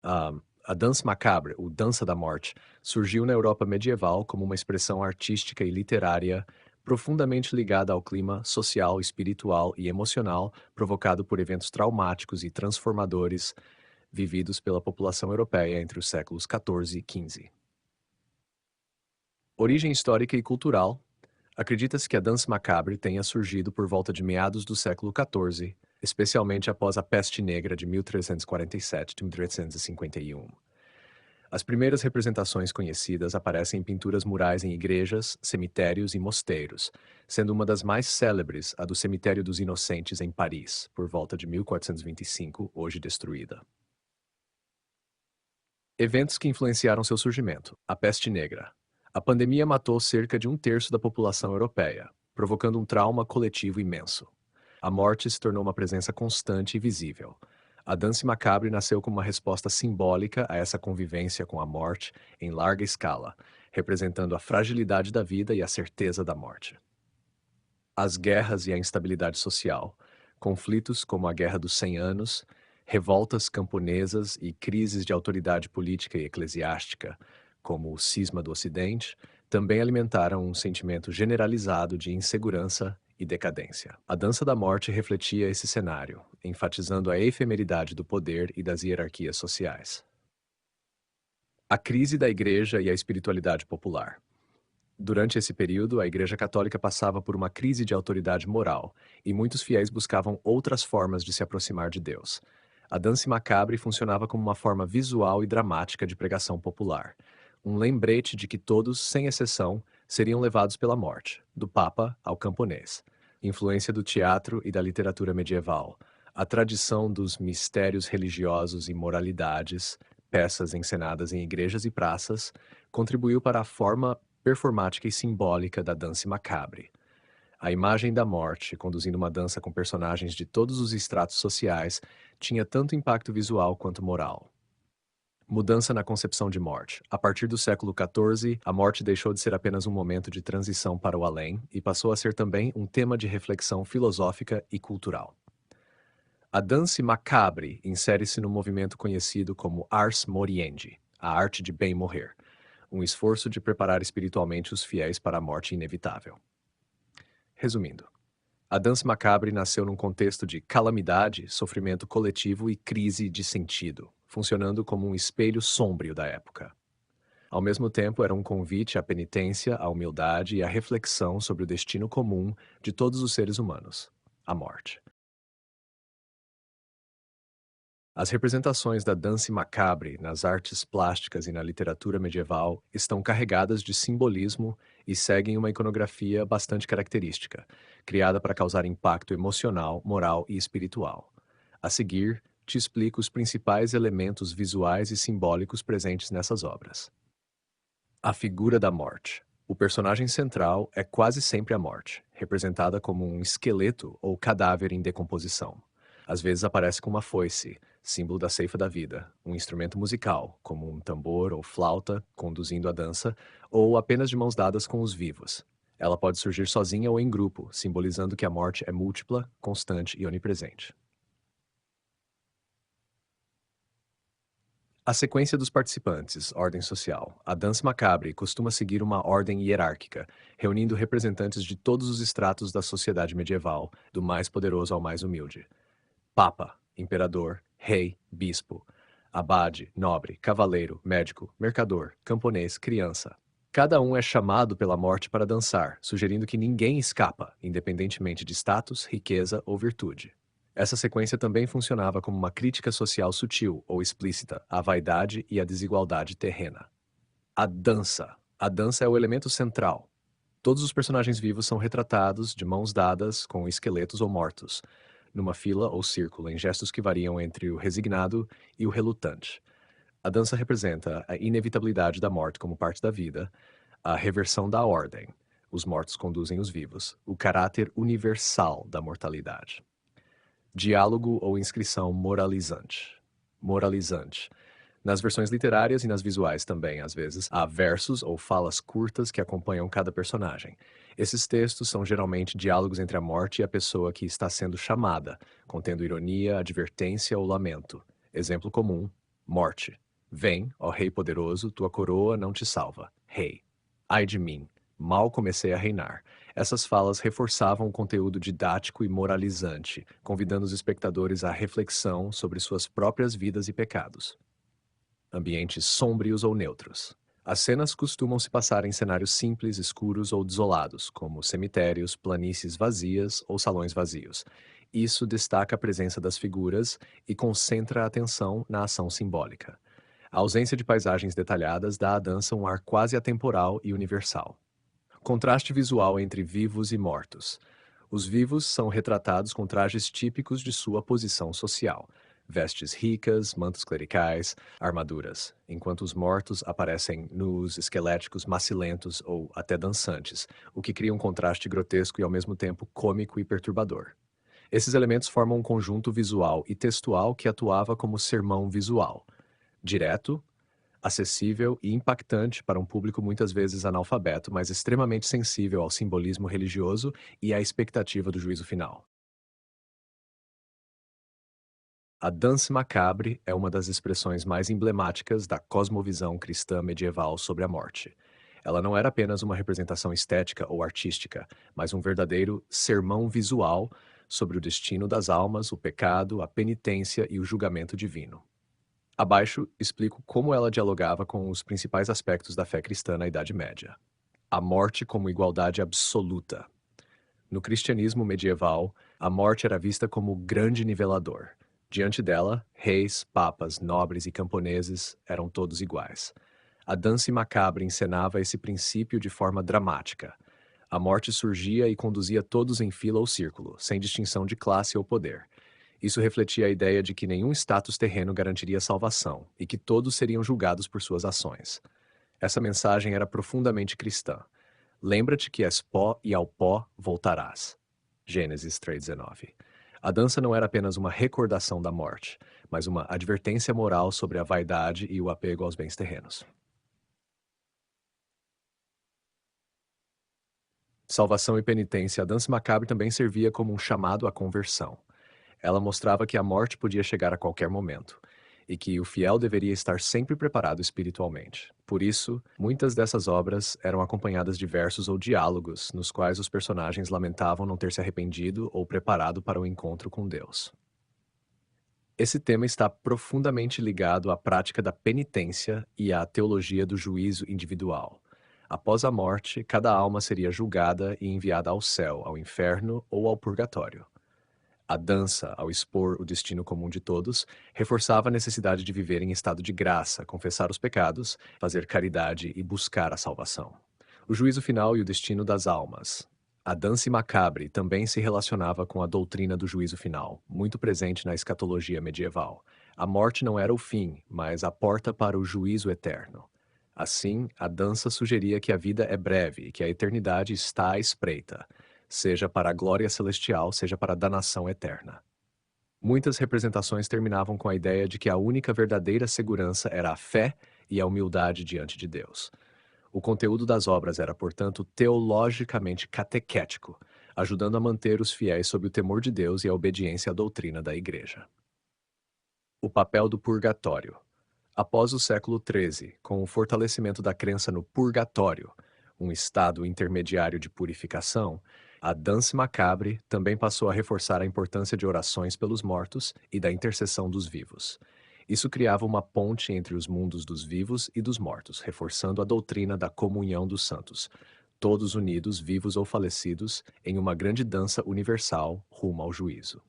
A danse macabre, o dança da morte, surgiu na Europa medieval como uma expressão artística e literária profundamente ligada ao clima social, espiritual e emocional provocado por eventos traumáticos e transformadores vividos pela população europeia entre os séculos XIV e XV. Origem histórica e cultural. Acredita-se que a dança macabre tenha surgido por volta de meados do século XIV, especialmente após a Peste Negra de 1347-1351. As primeiras representações conhecidas aparecem em pinturas murais em igrejas, cemitérios e mosteiros, sendo uma das mais célebres a do Cemitério dos Inocentes em Paris, por volta de 1425, hoje destruída. Eventos que influenciaram seu surgimento. A Peste Negra. A pandemia matou cerca de um terço da população europeia, provocando um trauma coletivo imenso. A morte se tornou uma presença constante e visível. A dança macabre nasceu como uma resposta simbólica a essa convivência com a morte em larga escala, representando a fragilidade da vida e a certeza da morte. As guerras e a instabilidade social. Conflitos como a Guerra dos 100 Anos, revoltas camponesas e crises de autoridade política e eclesiástica, como o cisma do Ocidente, também alimentaram um sentimento generalizado de insegurança e decadência. A dança da morte refletia esse cenário, enfatizando a efemeridade do poder e das hierarquias sociais. A crise da igreja e a espiritualidade popular. Durante esse período, a Igreja Católica passava por uma crise de autoridade moral, e muitos fiéis buscavam outras formas de se aproximar de Deus. A dança macabre funcionava como uma forma visual e dramática de pregação popular, um lembrete de que todos, sem exceção, seriam levados pela morte, do Papa ao camponês. Influência do teatro e da literatura medieval. A tradição dos mistérios religiosos e moralidades, peças encenadas em igrejas e praças, contribuiu para a forma performática e simbólica da dança macabre. A imagem da morte, conduzindo uma dança com personagens de todos os estratos sociais, tinha tanto impacto visual quanto moral. Mudança na concepção de morte. A partir do século XIV, a morte deixou de ser apenas um momento de transição para o além e passou a ser também um tema de reflexão filosófica e cultural. A dança macabre insere-se no movimento conhecido como Ars Moriendi, a arte de bem morrer, um esforço de preparar espiritualmente os fiéis para a morte inevitável. Resumindo, a dança macabre nasceu num contexto de calamidade, sofrimento coletivo e crise de sentido, funcionando como um espelho sômbrio da época. Ao mesmo tempo, era um convite à penitência, à humildade e à reflexão sobre o destino comum de todos os seres humanos, a morte. As representações da dança macabre nas artes plásticas e na literatura medieval estão carregadas de simbolismo e seguem uma iconografia bastante característica, criada para causar impacto emocional, moral e espiritual. A seguir, te explico os principais elementos visuais e simbólicos presentes nessas obras. A figura da morte. O personagem central é quase sempre a morte, representada como um esqueleto ou cadáver em decomposição. Às vezes aparece com uma foice, símbolo da ceifa da vida, um instrumento musical, como um tambor ou flauta, conduzindo a dança, ou apenas de mãos dadas com os vivos. Ela pode surgir sozinha ou em grupo, simbolizando que a morte é múltipla, constante e onipresente. A sequência dos participantes, ordem social. A dança macabre costuma seguir uma ordem hierárquica, reunindo representantes de todos os estratos da sociedade medieval, do mais poderoso ao mais humilde. Papa, imperador, rei, bispo, abade, nobre, cavaleiro, médico, mercador, camponês, criança. Cada um é chamado pela morte para dançar, sugerindo que ninguém escapa, independentemente de status, riqueza ou virtude. Essa sequência também funcionava como uma crítica social sutil ou explícita à vaidade e à desigualdade terrena. A dança. A dança é o elemento central. Todos os personagens vivos são retratados de mãos dadas com esqueletos ou mortos, numa fila ou círculo, em gestos que variam entre o resignado e o relutante. A dança representa a inevitabilidade da morte como parte da vida, a reversão da ordem. Os mortos conduzem os vivos, o caráter universal da mortalidade. Diálogo ou inscrição moralizante. Moralizante. Nas versões literárias e nas visuais também, às vezes, há versos ou falas curtas que acompanham cada personagem. Esses textos são geralmente diálogos entre a morte e a pessoa que está sendo chamada, contendo ironia, advertência ou lamento. Exemplo comum: Morte. Vem, ó Rei poderoso, tua coroa não te salva. Rei. Ai de mim, mal comecei a reinar. Essas falas reforçavam o conteúdo didático e moralizante, convidando os espectadores à reflexão sobre suas próprias vidas e pecados. Ambientes sômbrios ou neutros. As cenas costumam se passar em cenários simples, escuros ou desolados, como cemitérios, planícies vazias ou salões vazios. Isso destaca a presença das figuras e concentra a atenção na ação simbólica. A ausência de paisagens detalhadas dá à dança um ar quase atemporal e universal. Contraste visual entre vivos e mortos. Os vivos são retratados com trajes típicos de sua posição social, vestes ricas, mantos clericais, armaduras, enquanto os mortos aparecem nus, esqueléticos, macilentos ou até dançantes, o que cria um contraste grotesco e ao mesmo tempo cômico e perturbador. Esses elementos formam um conjunto visual e textual que atuava como sermão visual, direto, acessível e impactante para um público muitas vezes analfabeto, mas extremamente sensível ao simbolismo religioso e à expectativa do juízo final. A danse macabre é uma das expressões mais emblemáticas da cosmovisão cristã medieval sobre a morte. Ela não era apenas uma representação estética ou artística, mas um verdadeiro sermão visual sobre o destino das almas, o pecado, a penitência e o julgamento divino. Abaixo, explico como ela dialogava com os principais aspectos da fé cristã na Idade Média. A morte como igualdade absoluta. No cristianismo medieval, a morte era vista como o grande nivelador. Diante dela, reis, papas, nobres e camponeses eram todos iguais. A dança macabre encenava esse princípio de forma dramática. A morte surgia e conduzia todos em fila ou círculo, sem distinção de classe ou poder. Isso refletia a ideia de que nenhum status terreno garantiria salvação e que todos seriam julgados por suas ações. Essa mensagem era profundamente cristã. Lembra-te que és pó e ao pó voltarás. Gênesis 3:19. A dança não era apenas uma recordação da morte, mas uma advertência moral sobre a vaidade e o apego aos bens terrenos. Salvação e penitência. A dança macabre também servia como um chamado à conversão. Ela mostrava que a morte podia chegar a qualquer momento e que o fiel deveria estar sempre preparado espiritualmente. Por isso, muitas dessas obras eram acompanhadas de versos ou diálogos, nos quais os personagens lamentavam não ter se arrependido ou preparado para o encontro com Deus. Esse tema está profundamente ligado à prática da penitência e à teologia do juízo individual. Após a morte, cada alma seria julgada e enviada ao céu, ao inferno ou ao purgatório. A dança, ao expor o destino comum de todos, reforçava a necessidade de viver em estado de graça, confessar os pecados, fazer caridade e buscar a salvação. O juízo final e o destino das almas. A dança macabre também se relacionava com a doutrina do juízo final, muito presente na escatologia medieval. A morte não era o fim, mas a porta para o juízo eterno. Assim, a dança sugeria que a vida é breve e que a eternidade está à espreita, seja para a glória celestial, seja para a danação eterna. Muitas representações terminavam com a ideia de que a única verdadeira segurança era a fé e a humildade diante de Deus. O conteúdo das obras era, portanto, teologicamente catequético, ajudando a manter os fiéis sob o temor de Deus e a obediência à doutrina da Igreja. O papel do purgatório. Após o século XIII, com o fortalecimento da crença no purgatório, um estado intermediário de purificação, a dança macabre também passou a reforçar a importância de orações pelos mortos e da intercessão dos vivos. Isso criava uma ponte entre os mundos dos vivos e dos mortos, reforçando a doutrina da comunhão dos santos, todos unidos, vivos ou falecidos, em uma grande dança universal rumo ao juízo.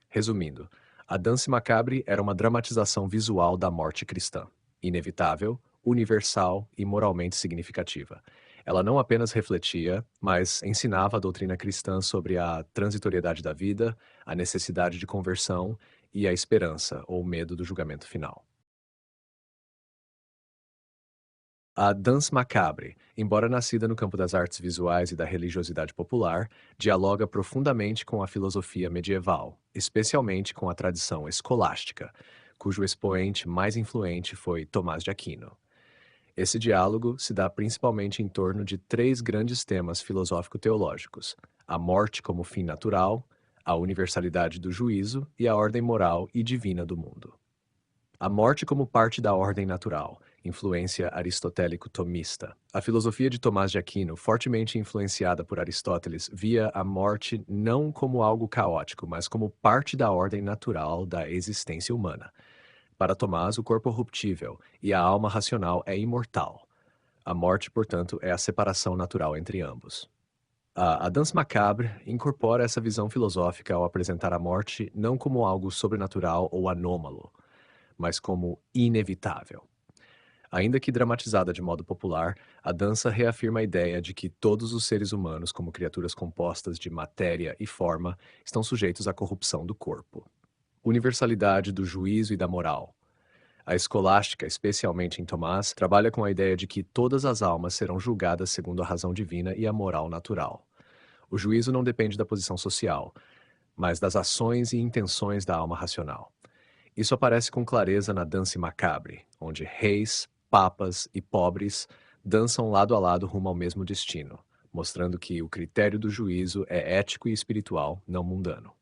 Resumindo, a dança macabre era uma dramatização visual da morte cristã, inevitável, universal e moralmente significativa. Ela não apenas refletia, mas ensinava a doutrina cristã sobre a transitoriedade da vida, a necessidade de conversão e a esperança ou medo do julgamento final. A danse macabre, embora nascida no campo das artes visuais e da religiosidade popular, dialoga profundamente com a filosofia medieval, especialmente com a tradição escolástica, cujo expoente mais influente foi Tomás de Aquino. Esse diálogo se dá principalmente em torno de três grandes temas filosófico-teológicos: a morte como fim natural, a universalidade do juízo e a ordem moral e divina do mundo. A morte como parte da ordem natural, influência aristotélico-tomista. A filosofia de Tomás de Aquino, fortemente influenciada por Aristóteles, via a morte não como algo caótico, mas como parte da ordem natural da existência humana. Para Tomás, o corpo é corruptível e a alma racional é imortal. A morte, portanto, é a separação natural entre ambos. A Danse Macabre incorpora essa visão filosófica ao apresentar a morte não como algo sobrenatural ou anômalo, mas como inevitável. Ainda que dramatizada de modo popular, a dança reafirma a ideia de que todos os seres humanos, como criaturas compostas de matéria e forma, estão sujeitos à corrupção do corpo. Universalidade do juízo e da moral. A escolástica, especialmente em Tomás, trabalha com a ideia de que todas as almas serão julgadas segundo a razão divina e a moral natural. O juízo não depende da posição social, mas das ações e intenções da alma racional. Isso aparece com clareza na Danse Macabre, onde reis, papas e pobres dançam lado a lado rumo ao mesmo destino, mostrando que o critério do juízo é ético e espiritual, não mundano.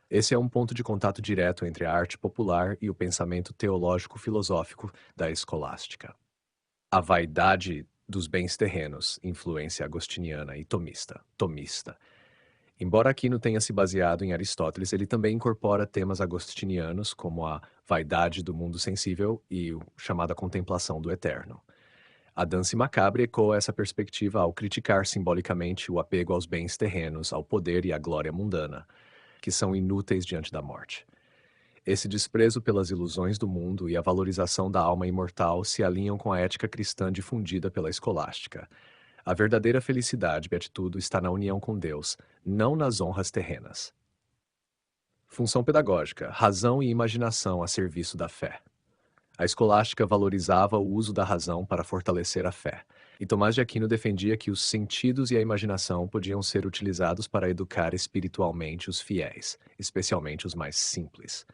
Esse é um ponto de contato direto entre a arte popular e o pensamento teológico-filosófico da escolástica. A vaidade dos bens terrenos, influência agostiniana e tomista. Embora Aquino tenha se baseado em Aristóteles, ele também incorpora temas agostinianos, como a vaidade do mundo sensível e o chamada contemplação do eterno. A Danse Macabre ecoa essa perspectiva ao criticar simbolicamente o apego aos bens terrenos, ao poder e à glória mundana, que são inúteis diante da morte. Esse desprezo pelas ilusões do mundo e a valorização da alma imortal se alinham com a ética cristã difundida pela escolástica. A verdadeira felicidade, beatitude, está na união com Deus, não nas honras terrenas. Função pedagógica, razão e imaginação a serviço da fé. A escolástica valorizava o uso da razão para fortalecer a fé, e Tomás de Aquino defendia que os sentidos e a imaginação podiam ser utilizados para educar espiritualmente os fiéis, especialmente os mais simples.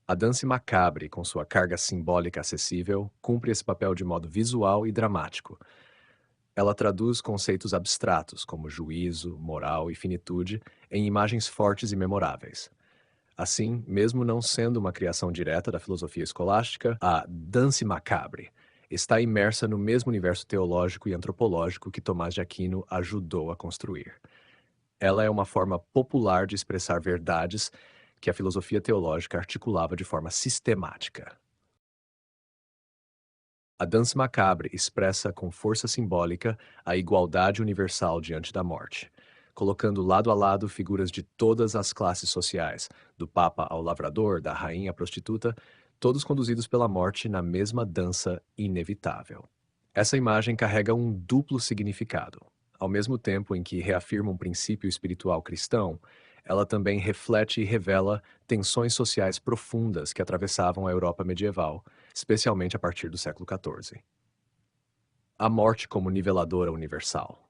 A Danse Macabre, com sua carga simbólica acessível, cumpre esse papel de modo visual e dramático. Ela traduz conceitos abstratos, como juízo, moral e finitude, em imagens fortes e memoráveis. Assim, mesmo não sendo uma criação direta da filosofia escolástica, a Danse Macabre está imersa no mesmo universo teológico e antropológico que Tomás de Aquino ajudou a construir. Ela é uma forma popular de expressar verdades que a filosofia teológica articulava de forma sistemática. A Danse Macabre expressa com força simbólica a igualdade universal diante da morte, colocando lado a lado figuras de todas as classes sociais, do papa ao lavrador, da rainha à prostituta, todos conduzidos pela morte na mesma dança inevitável. Essa imagem carrega um duplo significado. Ao mesmo tempo em que reafirma um princípio espiritual cristão, ela também reflete e revela tensões sociais profundas que atravessavam a Europa medieval, especialmente a partir do século XIV. A morte como niveladora universal.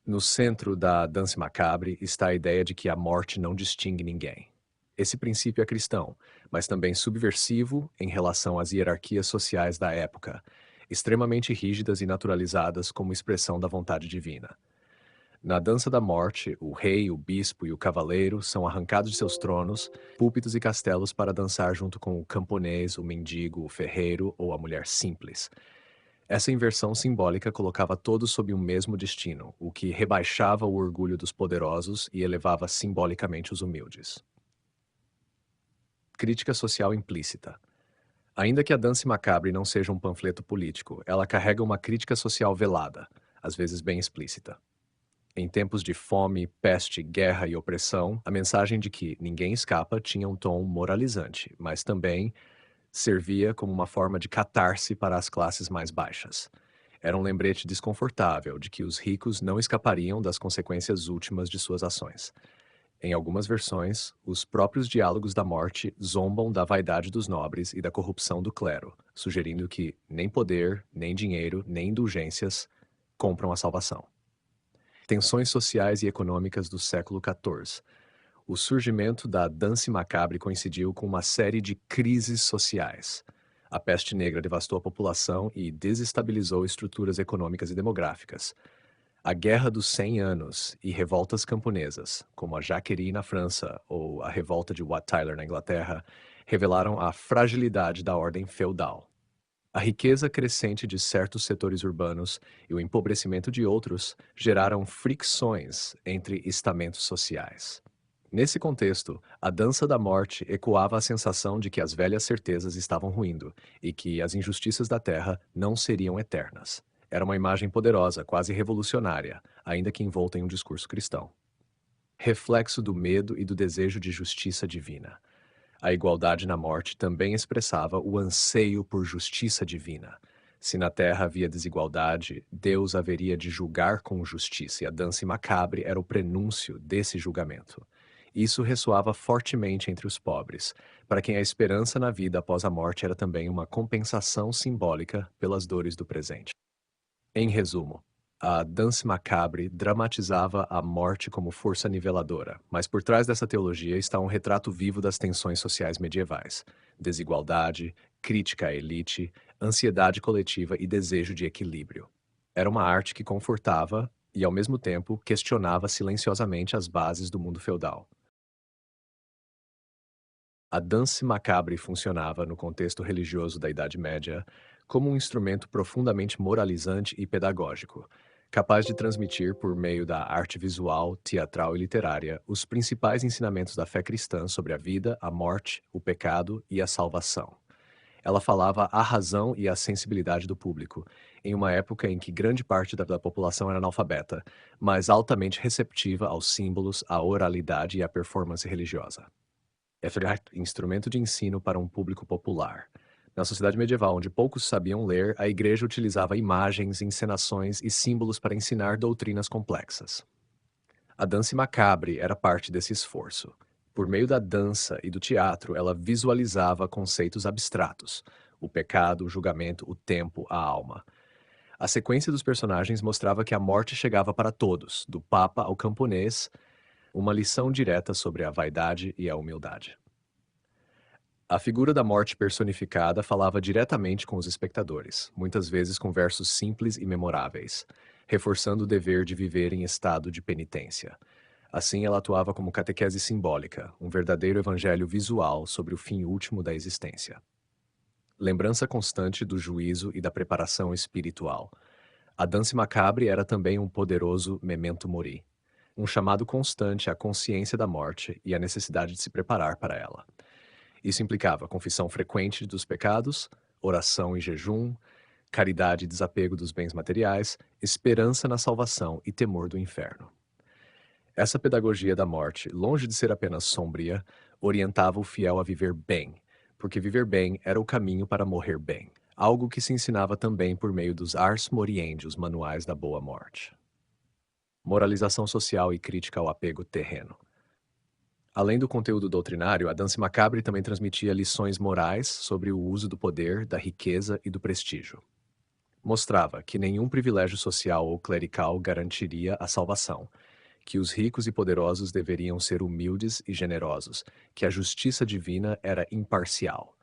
No centro da Danse Macabre está a ideia de que a morte não distingue ninguém. Esse princípio é cristão, mas também subversivo em relação às hierarquias sociais da época, extremamente rígidas e naturalizadas como expressão da vontade divina. Na dança da morte, o rei, o bispo e o cavaleiro são arrancados de seus tronos, púlpitos e castelos para dançar junto com o camponês, o mendigo, o ferreiro ou a mulher simples. Essa inversão simbólica colocava todos sob um mesmo destino, o que rebaixava o orgulho dos poderosos e elevava simbolicamente os humildes. Crítica social implícita. Ainda que a Danse Macabre não seja um panfleto político, ela carrega uma crítica social velada, às vezes bem explícita. Em tempos de fome, peste, guerra e opressão, a mensagem de que ninguém escapa tinha um tom moralizante, mas também servia como uma forma de catarse para as classes mais baixas. Era um lembrete desconfortável de que os ricos não escapariam das consequências últimas de suas ações. Em algumas versões, os próprios diálogos da morte zombam da vaidade dos nobres e da corrupção do clero, sugerindo que nem poder, nem dinheiro, nem indulgências compram a salvação. Tensões sociais e econômicas do século XIV. O surgimento da Danse Macabre coincidiu com uma série de crises sociais. A peste negra devastou a população e desestabilizou estruturas econômicas e demográficas. A Guerra dos 100 Anos e revoltas camponesas, como a Jaquerie na França ou a revolta de Wat Tyler na Inglaterra, revelaram a fragilidade da ordem feudal. A riqueza crescente de certos setores urbanos e o empobrecimento de outros geraram fricções entre estamentos sociais. Nesse contexto, a dança da morte ecoava a sensação de que as velhas certezas estavam ruindo e que as injustiças da terra não seriam eternas. Era uma imagem poderosa, quase revolucionária, ainda que envolta em um discurso cristão. Reflexo do medo e do desejo de justiça divina. A igualdade na morte também expressava o anseio por justiça divina. Se na terra havia desigualdade, Deus haveria de julgar com justiça, e a dança macabre era o prenúncio desse julgamento. Isso ressoava fortemente entre os pobres, para quem a esperança na vida após a morte era também uma compensação simbólica pelas dores do presente. Em resumo, a dança macabre dramatizava a morte como força niveladora, mas por trás dessa teologia está um retrato vivo das tensões sociais medievais: desigualdade, crítica à elite, ansiedade coletiva e desejo de equilíbrio. Era uma arte que confortava e, ao mesmo tempo, questionava silenciosamente as bases do mundo feudal. A danse macabre funcionava, no contexto religioso da Idade Média, como um instrumento profundamente moralizante e pedagógico, capaz de transmitir, por meio da arte visual, teatral e literária, os principais ensinamentos da fé cristã sobre a vida, a morte, o pecado e a salvação. Ela falava à razão e à sensibilidade do público, em uma época em que grande parte da população era analfabeta, mas altamente receptiva aos símbolos, à oralidade e à performance religiosa. Instrumento de ensino para um público popular. Na sociedade medieval, onde poucos sabiam ler, a igreja utilizava imagens, encenações e símbolos para ensinar doutrinas complexas. A dança macabre era parte desse esforço. Por meio da dança e do teatro, ela visualizava conceitos abstratos: o pecado, o julgamento, o tempo, a alma. A sequência dos personagens mostrava que a morte chegava para todos, do papa ao camponês, uma lição direta sobre a vaidade e a humildade. A figura da morte personificada falava diretamente com os espectadores, muitas vezes com versos simples e memoráveis, reforçando o dever de viver em estado de penitência. Assim, ela atuava como catequese simbólica, um verdadeiro evangelho visual sobre o fim último da existência. Lembrança constante do juízo e da preparação espiritual. A dança macabre era também um poderoso memento mori, um chamado constante à consciência da morte e à necessidade de se preparar para ela. Isso implicava confissão frequente dos pecados, oração e jejum, caridade e desapego dos bens materiais, esperança na salvação e temor do inferno. Essa pedagogia da morte, longe de ser apenas sombria, orientava o fiel a viver bem, porque viver bem era o caminho para morrer bem, algo que se ensinava também por meio dos Ars Moriendi, os manuais da boa morte. Moralização social e crítica ao apego terreno. Além do conteúdo doutrinário, a dança macabre também transmitia lições morais sobre o uso do poder, da riqueza e do prestígio. Mostrava que nenhum privilégio social ou clerical garantiria a salvação, que os ricos e poderosos deveriam ser humildes e generosos, que a justiça divina era imparcial.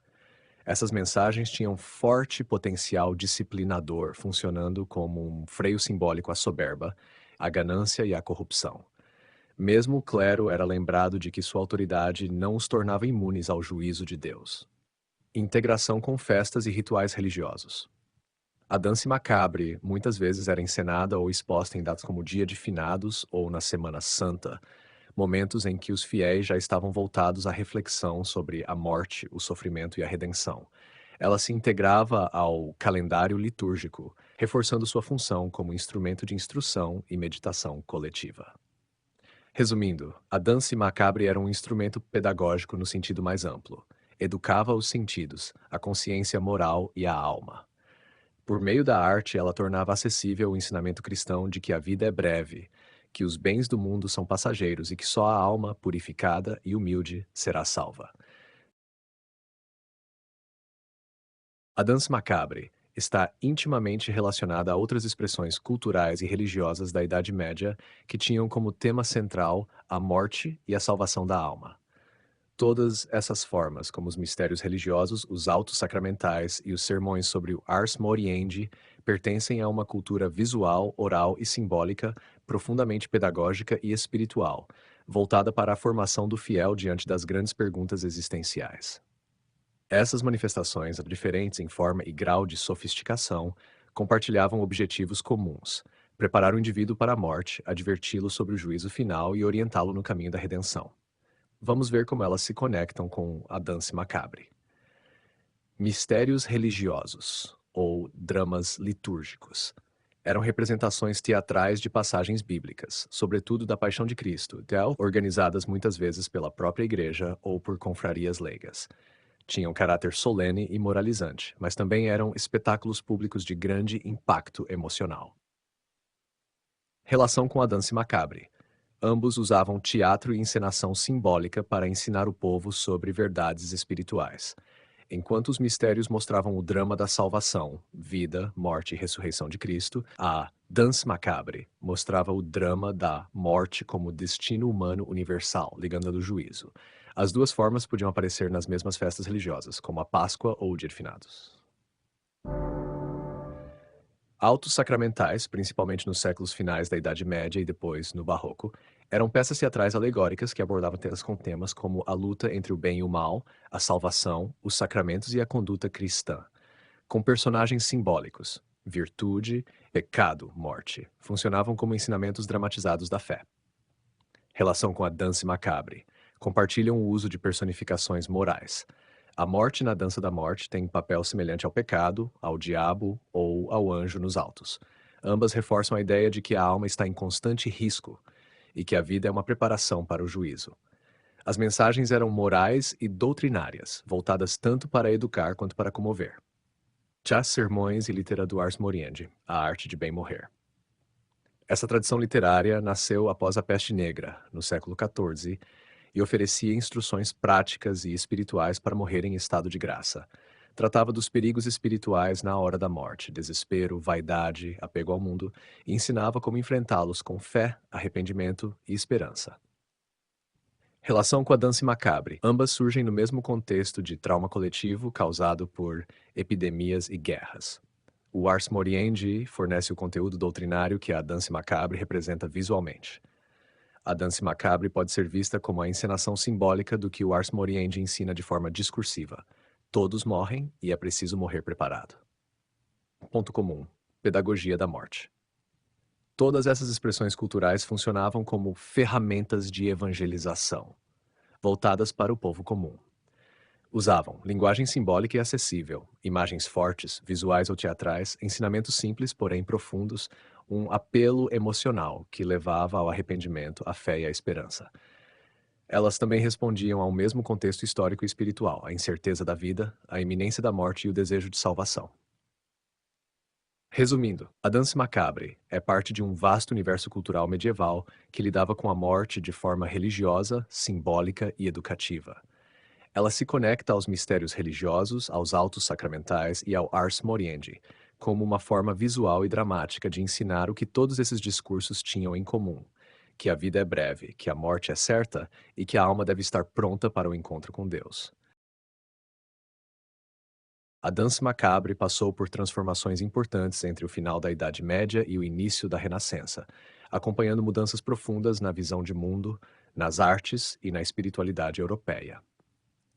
Essas mensagens tinham forte potencial disciplinador, funcionando como um freio simbólico à soberba, à ganância e à corrupção. Mesmo o clero era lembrado de que sua autoridade não os tornava imunes ao juízo de Deus. Integração com festas e rituais religiosos. A dança macabre muitas vezes era encenada ou exposta em datas como o Dia de Finados ou na Semana Santa, momentos em que os fiéis já estavam voltados à reflexão sobre a morte, o sofrimento e a redenção. Ela se integrava ao calendário litúrgico, reforçando sua função como instrumento de instrução e meditação coletiva. Resumindo, a dança macabre era um instrumento pedagógico no sentido mais amplo. Educava os sentidos, a consciência moral e a alma. Por meio da arte, ela tornava acessível o ensinamento cristão de que a vida é breve, que os bens do mundo são passageiros e que só a alma, purificada e humilde, será salva. A dança macabre está intimamente relacionada a outras expressões culturais e religiosas da Idade Média que tinham como tema central a morte e a salvação da alma. Todas essas formas, como os mistérios religiosos, os autos sacramentais e os sermões sobre o Ars Moriendi, pertencem a uma cultura visual, oral e simbólica profundamente pedagógica e espiritual, voltada para a formação do fiel diante das grandes perguntas existenciais. Essas manifestações, diferentes em forma e grau de sofisticação, compartilhavam objetivos comuns: preparar o indivíduo para a morte, adverti-lo sobre o juízo final e orientá-lo no caminho da redenção. Vamos ver como elas se conectam com a danse macabre. Mistérios religiosos, ou dramas litúrgicos, eram representações teatrais de passagens bíblicas, sobretudo da Paixão de Cristo, organizadas muitas vezes pela própria igreja ou por confrarias leigas. Tinham caráter solene e moralizante, mas também eram espetáculos públicos de grande impacto emocional. Relação com a danse macabre. Ambos usavam teatro e encenação simbólica para ensinar o povo sobre verdades espirituais. Enquanto os mistérios mostravam o drama da salvação, vida, morte e ressurreição de Cristo, a danse macabre mostrava o drama da morte como destino humano universal, ligando ao juízo. As duas formas podiam aparecer nas mesmas festas religiosas, como a Páscoa ou o Dia de Finados. Autos sacramentais, principalmente nos séculos finais da Idade Média e depois no Barroco, eram peças teatrais alegóricas que abordavam temas com temas como a luta entre o bem e o mal, a salvação, os sacramentos e a conduta cristã, com personagens simbólicos, virtude, pecado, morte, funcionavam como ensinamentos dramatizados da fé. Relação com a danse macabre. Compartilham o uso de personificações morais. A morte na dança da morte tem papel semelhante ao pecado, ao diabo ou ao anjo nos altos. Ambas reforçam a ideia de que a alma está em constante risco e que a vida é uma preparação para o juízo. As mensagens eram morais e doutrinárias, voltadas tanto para educar quanto para comover. Chás Sermões e Literatura do Ars Moriendi, A Arte de Bem Morrer. Essa tradição literária nasceu após a Peste Negra, no século XIV, e oferecia instruções práticas e espirituais para morrer em estado de graça. Tratava dos perigos espirituais na hora da morte, desespero, vaidade, apego ao mundo, e ensinava como enfrentá-los com fé, arrependimento e esperança. Relação com a danse macabre. Ambas surgem no mesmo contexto de trauma coletivo causado por epidemias e guerras. O Ars Moriendi fornece o conteúdo doutrinário que a danse macabre representa visualmente. A danse macabre pode ser vista como a encenação simbólica do que o Ars Moriendi ensina de forma discursiva. Todos morrem e é preciso morrer preparado. Ponto comum: pedagogia da morte. Todas essas expressões culturais funcionavam como ferramentas de evangelização, voltadas para o povo comum. Usavam linguagem simbólica e acessível, imagens fortes, visuais ou teatrais, ensinamentos simples, porém profundos, um apelo emocional que levava ao arrependimento, à fé e à esperança. Elas também respondiam ao mesmo contexto histórico e espiritual, a incerteza da vida, a iminência da morte e o desejo de salvação. Resumindo, a danse macabre é parte de um vasto universo cultural medieval que lidava com a morte de forma religiosa, simbólica e educativa. Ela se conecta aos mistérios religiosos, aos autos sacramentais e ao Ars Moriendi, como uma forma visual e dramática de ensinar o que todos esses discursos tinham em comum: que a vida é breve, que a morte é certa e que a alma deve estar pronta para o encontro com Deus. A dança macabre passou por transformações importantes entre o final da Idade Média e o início da Renascença, acompanhando mudanças profundas na visão de mundo, nas artes e na espiritualidade europeia.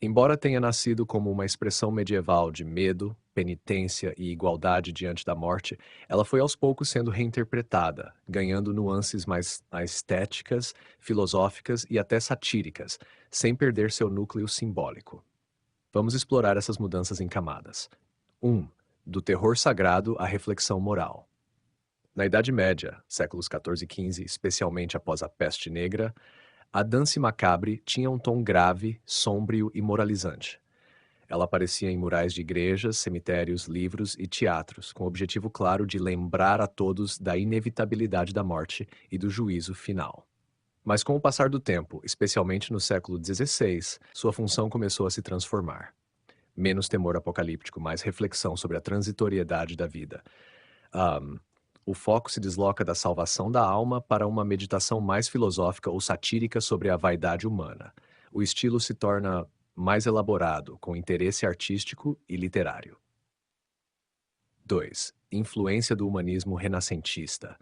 Embora tenha nascido como uma expressão medieval de medo, penitência e igualdade diante da morte, ela foi aos poucos sendo reinterpretada, ganhando nuances mais estéticas, filosóficas e até satíricas, sem perder seu núcleo simbólico. Vamos explorar essas mudanças em camadas. 1. Do terror sagrado à reflexão moral. Na Idade Média, séculos XIV e XV, especialmente após a Peste Negra, a danse macabre tinha um tom grave, sômbrio e moralizante. Ela aparecia em murais de igrejas, cemitérios, livros e teatros, com o objetivo claro de lembrar a todos da inevitabilidade da morte e do juízo final. Mas com o passar do tempo, especialmente no século XVI, sua função começou a se transformar. Menos temor apocalíptico, mais reflexão sobre a transitoriedade da vida. O foco se desloca da salvação da alma para uma meditação mais filosófica ou satírica sobre a vaidade humana. O estilo se torna mais elaborado, com interesse artístico e literário. 2. Influência do humanismo renascentista.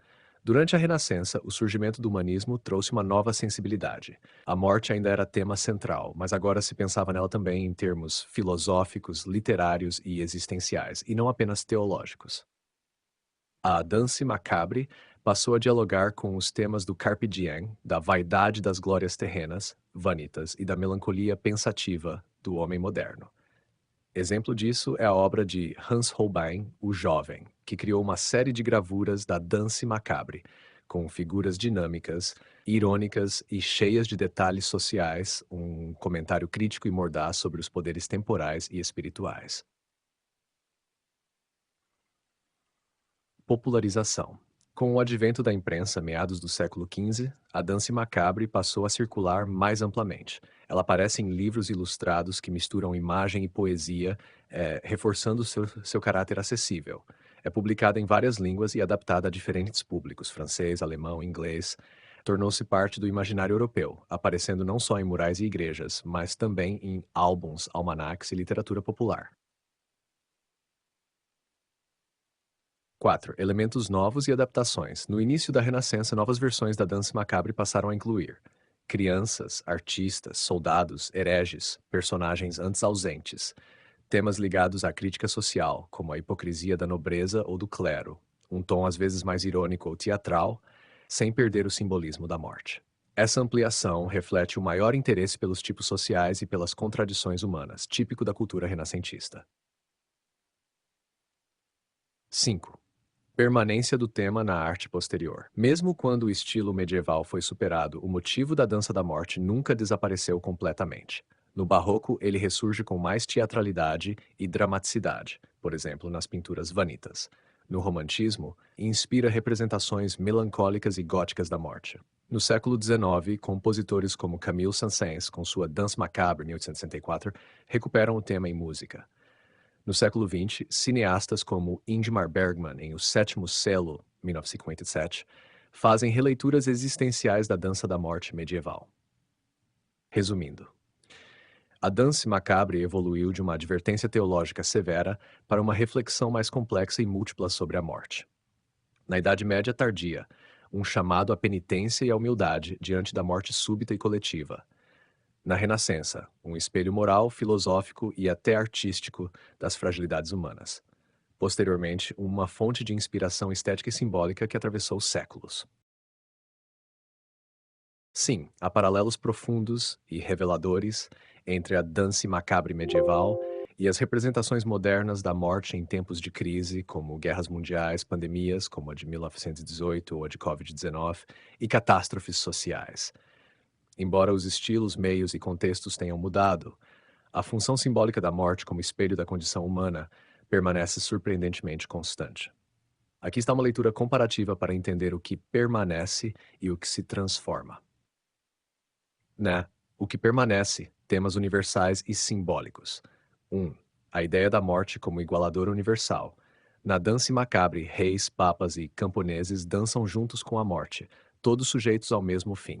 Durante a Renascença, o surgimento do humanismo trouxe uma nova sensibilidade. A morte ainda era tema central, mas agora se pensava nela também em termos filosóficos, literários e existenciais, e não apenas teológicos. A Danse Macabre passou a dialogar com os temas do carpe diem, da vaidade das glórias terrenas, vanitas, e da melancolia pensativa do homem moderno. Exemplo disso é a obra de Hans Holbein, o Jovem, que criou uma série de gravuras da Danse Macabre, com figuras dinâmicas, irônicas e cheias de detalhes sociais, um comentário crítico e mordaz sobre os poderes temporais e espirituais. Popularização. Com o advento da imprensa, meados do século XV, a dança macabre passou a circular mais amplamente. Ela aparece em livros ilustrados que misturam imagem e poesia, reforçando seu caráter acessível. É publicada em várias línguas e adaptada a diferentes públicos, francês, alemão, inglês. Tornou-se parte do imaginário europeu, aparecendo não só em murais e igrejas, mas também em álbuns, almanaques e literatura popular. 4. Elementos novos e adaptações. No início da Renascença, novas versões da dança macabre passaram a incluir crianças, artistas, soldados, hereges, personagens antes ausentes, temas ligados à crítica social, como a hipocrisia da nobreza ou do clero, um tom às vezes mais irônico ou teatral, sem perder o simbolismo da morte. Essa ampliação reflete o maior interesse pelos tipos sociais e pelas contradições humanas, típico da cultura renascentista. 5. Permanência do tema na arte posterior. Mesmo quando o estilo medieval foi superado, o motivo da dança da morte nunca desapareceu completamente. No Barroco, ele ressurge com mais teatralidade e dramaticidade, por exemplo, nas pinturas vanitas. No Romantismo, inspira representações melancólicas e góticas da morte. No século XIX, compositores como Camille Saint-Saëns, com sua Danse Macabre, 1864, recuperam o tema em música. No século XX, cineastas como Ingmar Bergman, em O Sétimo Selo, 1957, fazem releituras existenciais da dança da morte medieval. Resumindo, a dança macabre evoluiu de uma advertência teológica severa para uma reflexão mais complexa e múltipla sobre a morte. Na Idade Média tardia, um chamado à penitência e à humildade diante da morte súbita e coletiva. Na Renascença, um espelho moral, filosófico e até artístico das fragilidades humanas. Posteriormente, uma fonte de inspiração estética e simbólica que atravessou séculos. Sim, há paralelos profundos e reveladores entre a danse macabre medieval e as representações modernas da morte em tempos de crise, como guerras mundiais, pandemias, como a de 1918 ou a de Covid-19, e catástrofes sociais. Embora os estilos, meios e contextos tenham mudado, a função simbólica da morte como espelho da condição humana permanece surpreendentemente constante. Aqui está uma leitura comparativa para entender o que permanece e o que se transforma. Né? O que permanece, temas universais e simbólicos. 1. A ideia da morte como igualadora universal. Na dança macabre, reis, papas e camponeses dançam juntos com a morte, todos sujeitos ao mesmo fim.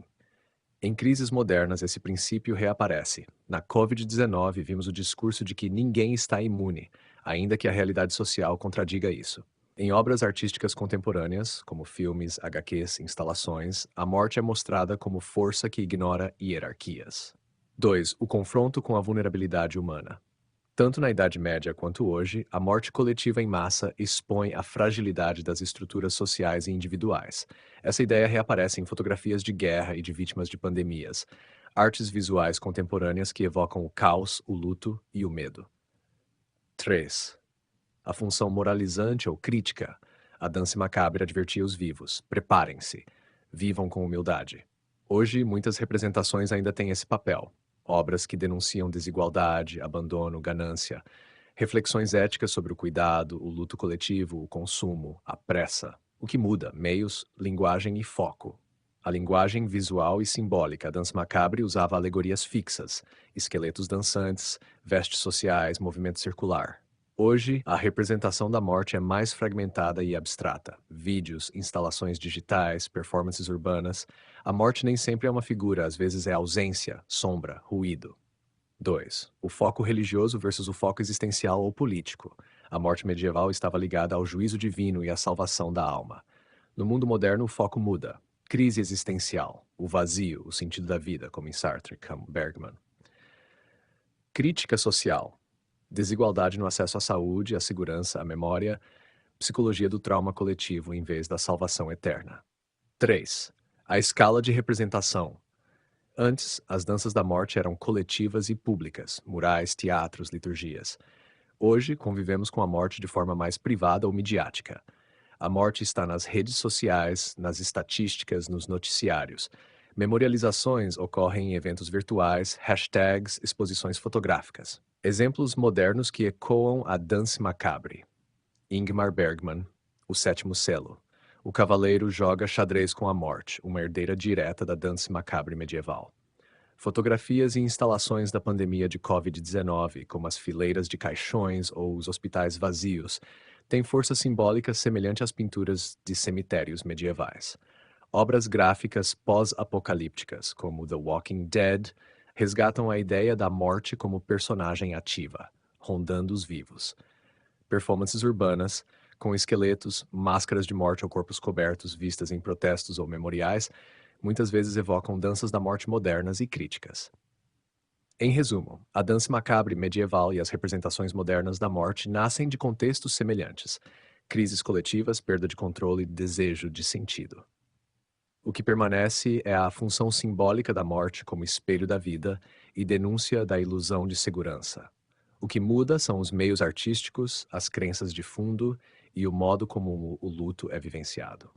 Em crises modernas, esse princípio reaparece. Na Covid-19, vimos o discurso de que ninguém está imune, ainda que a realidade social contradiga isso. Em obras artísticas contemporâneas, como filmes, HQs, instalações, a morte é mostrada como força que ignora hierarquias. 2. O confronto com a vulnerabilidade humana. Tanto na Idade Média quanto hoje, a morte coletiva em massa expõe a fragilidade das estruturas sociais e individuais. Essa ideia reaparece em fotografias de guerra e de vítimas de pandemias, artes visuais contemporâneas que evocam o caos, o luto e o medo. 3. A função moralizante ou crítica. A dança macabra advertia os vivos: preparem-se, vivam com humildade. Hoje, muitas representações ainda têm esse papel. Obras que denunciam desigualdade, abandono, ganância, reflexões éticas sobre o cuidado, o luto coletivo, o consumo, a pressa. O que muda? Meios, linguagem e foco. A linguagem visual e simbólica. A dança macabre usava alegorias fixas, esqueletos dançantes, vestes sociais, movimento circular. Hoje, a representação da morte é mais fragmentada e abstrata. Vídeos, instalações digitais, performances urbanas. A morte nem sempre é uma figura, às vezes é ausência, sombra, ruído. 2. O foco religioso versus o foco existencial ou político. A morte medieval estava ligada ao juízo divino e à salvação da alma. No mundo moderno, o foco muda. Crise existencial, o vazio, o sentido da vida, como em Sartre, como Bergman. Crítica social, desigualdade no acesso à saúde, à segurança, à memória, psicologia do trauma coletivo em vez da salvação eterna. 3. A escala de representação. Antes, as danças da morte eram coletivas e públicas, murais, teatros, liturgias. Hoje, convivemos com a morte de forma mais privada ou midiática. A morte está nas redes sociais, nas estatísticas, nos noticiários. Memorializações ocorrem em eventos virtuais, hashtags, exposições fotográficas. Exemplos modernos que ecoam a Danse Macabre. Ingmar Bergman, O Sétimo Selo. O cavaleiro joga xadrez com a morte, uma herdeira direta da Danse Macabre medieval. Fotografias e instalações da pandemia de Covid-19, como as fileiras de caixões ou os hospitais vazios, têm força simbólica semelhante às pinturas de cemitérios medievais. Obras gráficas pós-apocalípticas, como The Walking Dead, resgatam a ideia da morte como personagem ativa, rondando os vivos. Performances urbanas, com esqueletos, máscaras de morte ou corpos cobertos vistas em protestos ou memoriais, muitas vezes evocam danças da morte modernas e críticas. Em resumo, a dança macabre medieval e as representações modernas da morte nascem de contextos semelhantes: crises coletivas, perda de controle e desejo de sentido. O que permanece é a função simbólica da morte como espelho da vida e denúncia da ilusão de segurança. O que muda são os meios artísticos, as crenças de fundo e o modo como o luto é vivenciado.